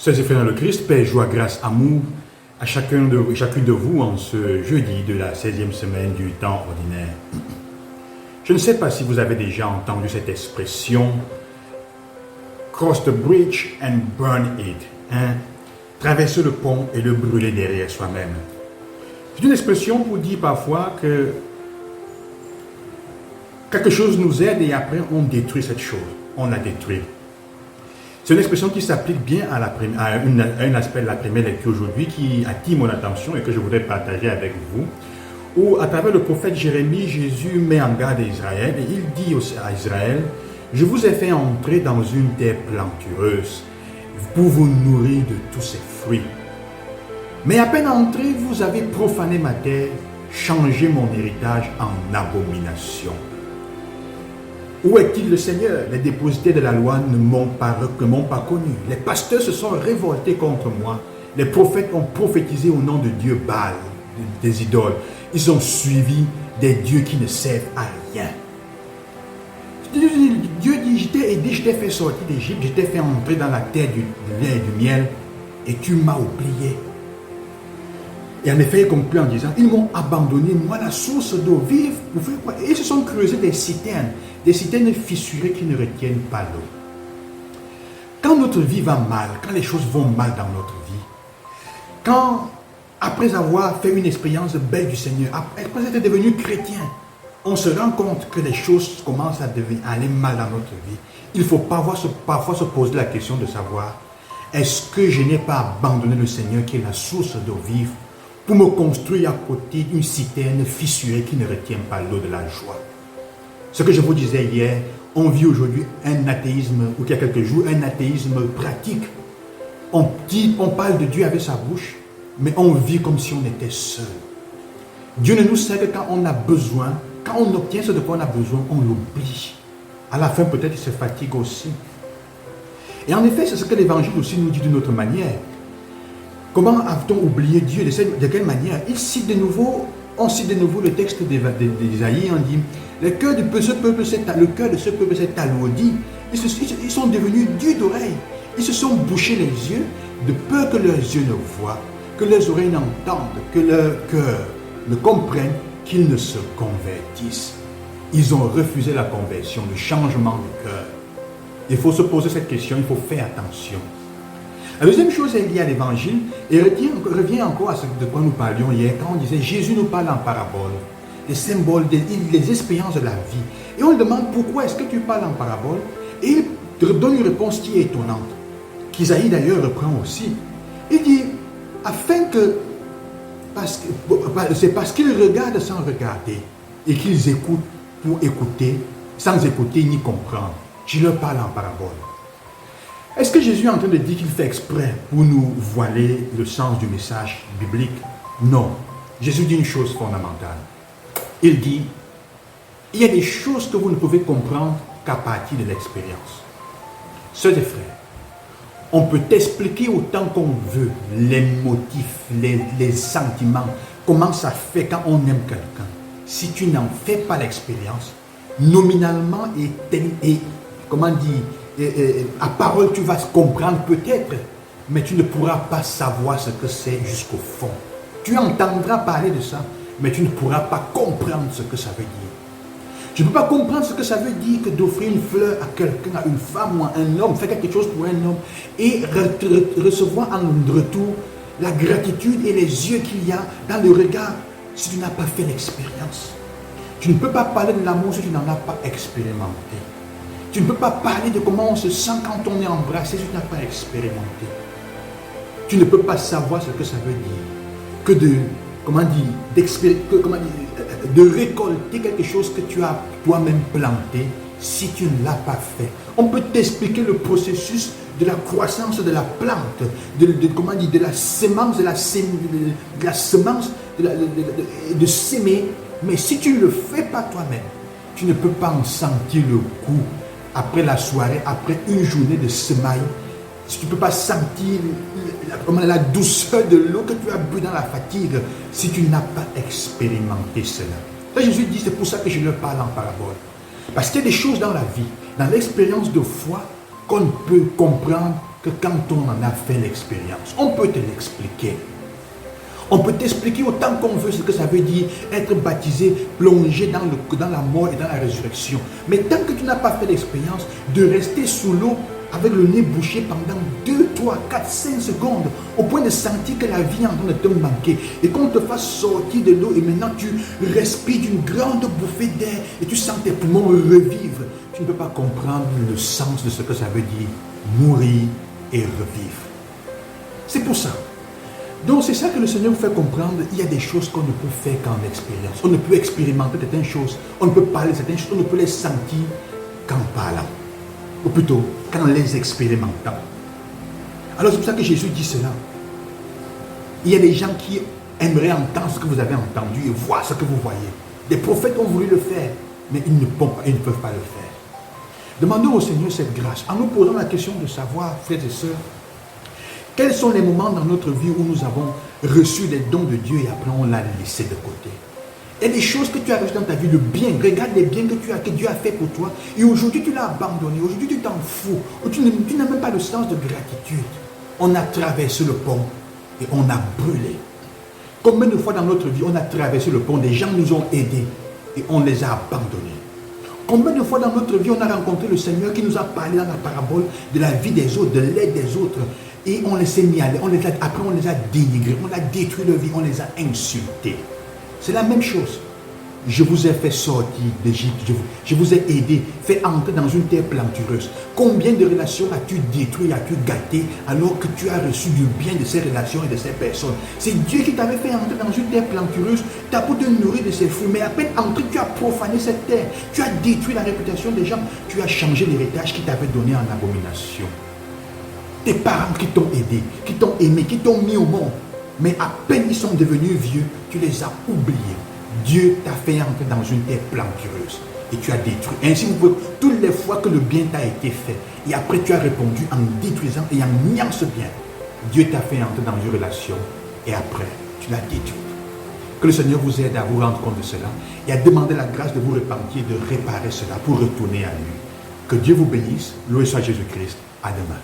Sœurs et frères dans le Christ, paix, joie, grâce, amour à chacune de vous en ce jeudi de la 16e semaine du temps ordinaire. Je ne sais pas si vous avez déjà entendu cette expression « cross the bridge and burn it », traverser le pont et le brûler derrière soi-même. C'est une expression pour dire parfois que quelque chose nous aide et après on détruit cette chose, on la détruit. C'est une expression qui s'applique bien à un aspect de la première lecture aujourd'hui qui attire mon attention et que je voudrais partager avec vous. Où à travers le prophète Jérémie, Jésus met en garde Israël et il dit à Israël « Je vous ai fait entrer dans une terre plantureuse pour vous nourrir de tous ses fruits. Mais à peine entré, vous avez profané ma terre, changé mon héritage en abomination. » Où est-il le Seigneur? Les dépositaires de la loi ne m'ont pas connu. Les pasteurs se sont révoltés contre moi. Les prophètes ont prophétisé au nom de Dieu Baal, des idoles. Ils ont suivi des dieux qui ne servent à rien. Dieu dit, je t'ai fait sortir d'Égypte, je t'ai fait entrer dans la terre du lait et du miel, et tu m'as oublié. Et en effet, il conclut en disant, ils m'ont abandonné, moi la source d'eau vive, vous faites quoi? Et ils se sont creusés des citernes fissurées qui ne retiennent pas l'eau. Quand notre vie va mal, quand les choses vont mal dans notre vie, quand, après avoir fait une expérience belle du Seigneur, après être devenu chrétien, on se rend compte que les choses commencent à aller mal dans notre vie, il faut parfois se poser la question de savoir, est-ce que je n'ai pas abandonné le Seigneur qui est la source d'eau vive pour me construire à côté d'une citerne fissurée qui ne retient pas l'eau de la joie? Ce que je vous disais hier, on vit aujourd'hui un athéisme, ou il y a quelques jours, un athéisme pratique. On parle de Dieu avec sa bouche, mais on vit comme si on était seul. Dieu ne nous sert que quand on a besoin, quand on obtient ce de quoi on a besoin, on l'oublie. À la fin, peut-être, il se fatigue aussi. Et en effet, c'est ce que l'Évangile aussi nous dit d'une autre manière. Comment a-t-on oublié Dieu? De quelle manière? On cite de nouveau le texte d'Isaïe, on dit, le cœur de ce peuple s'est alourdi, ils sont devenus durs d'oreilles, ils se sont bouchés les yeux, de peur que leurs yeux ne voient, que leurs oreilles n'entendent, que leur cœur ne comprenne, qu'ils ne se convertissent. Ils ont refusé la conversion, le changement de cœur. Il faut se poser cette question, il faut faire attention. La deuxième chose est liée à l'évangile et revient encore à ce de quoi nous parlions hier quand on disait Jésus nous parle en parabole, les symboles, les expériences de la vie. Et on lui demande pourquoi est-ce que tu parles en parabole? Et il te donne une réponse qui est étonnante, qu'Isaïe d'ailleurs reprend aussi. Il dit, c'est parce qu'ils regardent sans regarder et qu'ils écoutent pour écouter, sans écouter ni comprendre. Je leur parle en parabole. Est-ce que Jésus est en train de dire qu'il fait exprès pour nous voiler le sens du message biblique? Non. Jésus dit une chose fondamentale. Il dit, il y a des choses que vous ne pouvez comprendre qu'à partir de l'expérience. Sœurs et frères, on peut expliquer autant qu'on veut les motifs, les sentiments, comment ça fait quand on aime quelqu'un. Si tu n'en fais pas l'expérience, nominalement et comment dire, à parole tu vas comprendre peut-être, mais tu ne pourras pas savoir ce que c'est jusqu'au fond. Tu entendras parler de ça, mais tu ne pourras pas comprendre ce que ça veut dire. Je ne peux pas comprendre ce que ça veut dire que d'offrir une fleur à quelqu'un, à une femme ou à un homme, faire quelque chose pour un homme et recevoir en retour la gratitude et les yeux qu'il y a dans le regard si tu n'as pas fait l'expérience. Tu ne peux pas parler de l'amour si tu n'en as pas expérimenté. Tu ne peux pas parler de comment on se sent quand on est embrassé si tu n'as pas expérimenté. Tu ne peux pas savoir ce que ça veut dire que de récolter quelque chose que tu as toi-même planté si tu ne l'as pas fait. On peut t'expliquer le processus de la croissance de la plante, de la semence, de s'aimer, mais si tu ne le fais pas toi-même, tu ne peux pas en sentir le goût après la soirée, après une journée de semaille. Si tu ne peux pas sentir la douceur de l'eau que tu as bu dans la fatigue, si tu n'as pas expérimenté cela. Là, Jésus dit, c'est pour ça que je leur parle en parabole. Parce qu'il y a des choses dans la vie, dans l'expérience de foi, qu'on ne peut comprendre que quand on en a fait l'expérience, on peut te l'expliquer. On peut t'expliquer autant qu'on veut ce que ça veut dire être baptisé, plongé dans la mort et dans la résurrection. Mais tant que tu n'as pas fait l'expérience de rester sous l'eau avec le nez bouché pendant 2, 3, 4, 5 secondes, au point de sentir que la vie est en train de te manquer, et qu'on te fasse sortir de l'eau et maintenant tu respires d'une grande bouffée d'air et tu sens tes poumons revivre, tu ne peux pas comprendre le sens de ce que ça veut dire mourir et revivre. C'est pour ça. Donc c'est ça que le Seigneur vous fait comprendre. Il y a des choses qu'on ne peut faire qu'en expérience. On ne peut expérimenter certaines choses, on ne peut parler de certaines choses, on ne peut les sentir qu'en parlant. Ou plutôt, qu'en les expérimentant. Alors c'est pour ça que Jésus dit cela. Il y a des gens qui aimeraient entendre ce que vous avez entendu et voir ce que vous voyez. Des prophètes ont voulu le faire, mais ils ne peuvent pas le faire. Demandons au Seigneur cette grâce, en nous posant la question de savoir, frères et sœurs, quels sont les moments dans notre vie où nous avons reçu des dons de Dieu et après on l'a laissé de côté. Il y a des choses que tu as reçues dans ta vie, le bien, regarde les biens que Dieu a fait pour toi, et aujourd'hui tu l'as abandonné, aujourd'hui tu t'en fous, ou tu n'as même pas le sens de gratitude. On a traversé le pont et on a brûlé. Combien de fois dans notre vie on a traversé le pont, des gens nous ont aidés et on les a abandonnés. Combien de fois dans notre vie on a rencontré le Seigneur qui nous a parlé dans la parabole de la vie des autres, de l'aide des autres, et on les s'est mis à l'aide, après on les a dénigrés, on a détruit leur vie, on les a insultés. C'est la même chose. Je vous ai fait sortir d'Égypte, je vous ai aidé, fait entrer dans une terre plantureuse. Combien de relations as-tu détruit, as-tu gâté alors que tu as reçu du bien de ces relations et de ces personnes? C'est Dieu qui t'avait fait entrer dans une terre plantureuse, tu as pu te nourrir de ses fruits, mais à peine entré, tu as profané cette terre, tu as détruit la réputation des gens, tu as changé l'héritage qui t'avait donné en abomination. Tes parents qui t'ont aidé, qui t'ont aimé, qui t'ont mis au monde, mais à peine ils sont devenus vieux, tu les as oubliés. Dieu t'a fait entrer dans une terre plantureuse et tu as détruit. Ainsi, toutes les fois que le bien t'a été fait, et après tu as répondu en détruisant et en niant ce bien, Dieu t'a fait entrer dans une relation et après tu l'as détruit. Que le Seigneur vous aide à vous rendre compte de cela et à demander la grâce de vous repentir, de réparer cela pour retourner à lui. Que Dieu vous bénisse. Loué soit Jésus-Christ. À demain.